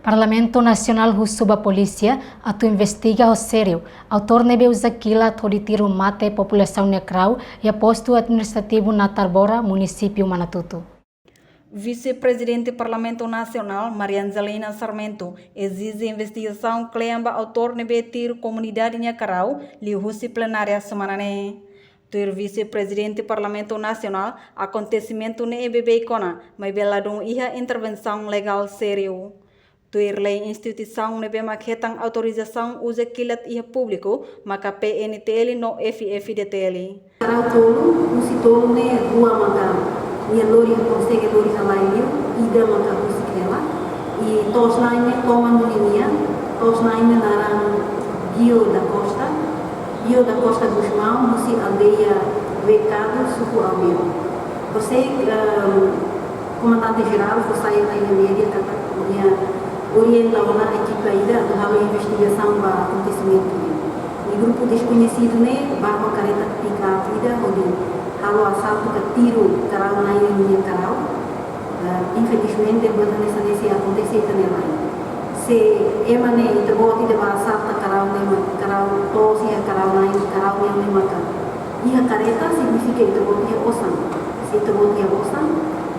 Parlamento Nacional Husuba Polícia atu investiga o sério. Autor nebe usakila de tiro mate população necrau e posto administrativo na Tarbora, município Manatuto. Vice-presidente do Parlamento Nacional, Marianzelina Sarmento, exige investigação clemba autor nebe tiro comunidade Nhacarau, li husi plenária semana ne. Tuir vice-presidente do Parlamento Nacional, acontecimento ne EBB Kona, mas beladung iha intervenção legal sério. Tuir lei instituição nebe makhetang autorização usa kilat iha público, maka PNTL no FFDTL. Carau tolo, usi tolo ne rua maka ia lori consegue lori salaio ida maka usi kela e tos lainnya comando linia, tos lainnya narang Gio da Costa Guzmão, usi aldeia Vecado, suku Almeu. Você comandante geral, você aí na média kata punya orienta a equipe ida do hal investigação para acontecimento. E grupo desconhecido né, barba careta pica ida onde halo assalto que tiro carau na ilha carau. Infelizmente nesse aconteceu também lá. Se emane itu boti de assalto carau tosi carau na ilha carau yang memang ia careta significa itu boti osan. Se itu boti osan,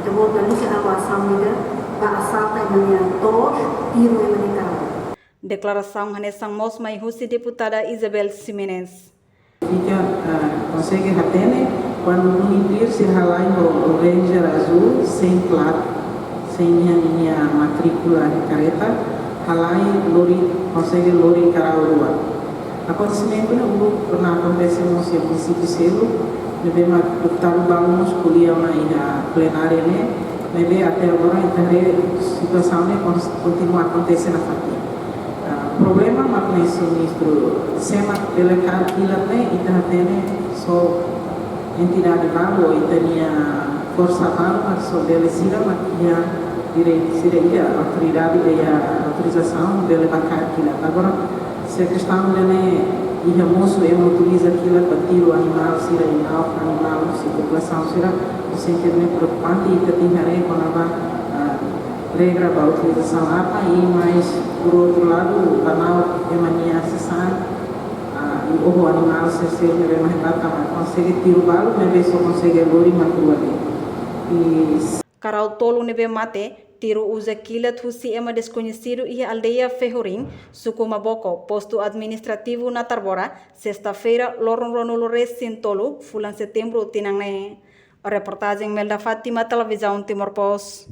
itu boti ali que halo assalto para assalto emane tos tiro emane carau. Declaração Hanesang Mosmai Husi deputada Isabel Ximenez. Fica consegue atender quando munir se halai o Ranger azul sem placa, sem minha matrícula de careta, halai lori consegue lori carau. Acontecimento não pernah acontecer no seu município selo, nebe deputado balamos kuliah na plenária né, nebe até agora então situação né continua acontecendo na família. Problema maknai sinistro semak belekar kilat ne itatene so entidade baru itania força baru so belecida makia direita autoridade ya autorização belekar kilat agora se questão ne ia moço utiliza kilat para tiro animal sira animal se população sira sentir-me preocupante e katinhare konaba regra para a utilização apa e mais por outro lado o canal de mania cessar e o animal se serve mais bacana consegue tiro balo mas só consegue lori macrua e Carau tolo nebe mate tiro usa kilat husi ema desconhecido e aldeia Ferrorim, suku Maboko, posto administrativo na Tarbora, sexta-feira, Lorong Ronulores Sintolo, fulan setembro tinangne. A reportagem Melda Fátima, televisão Timor Post.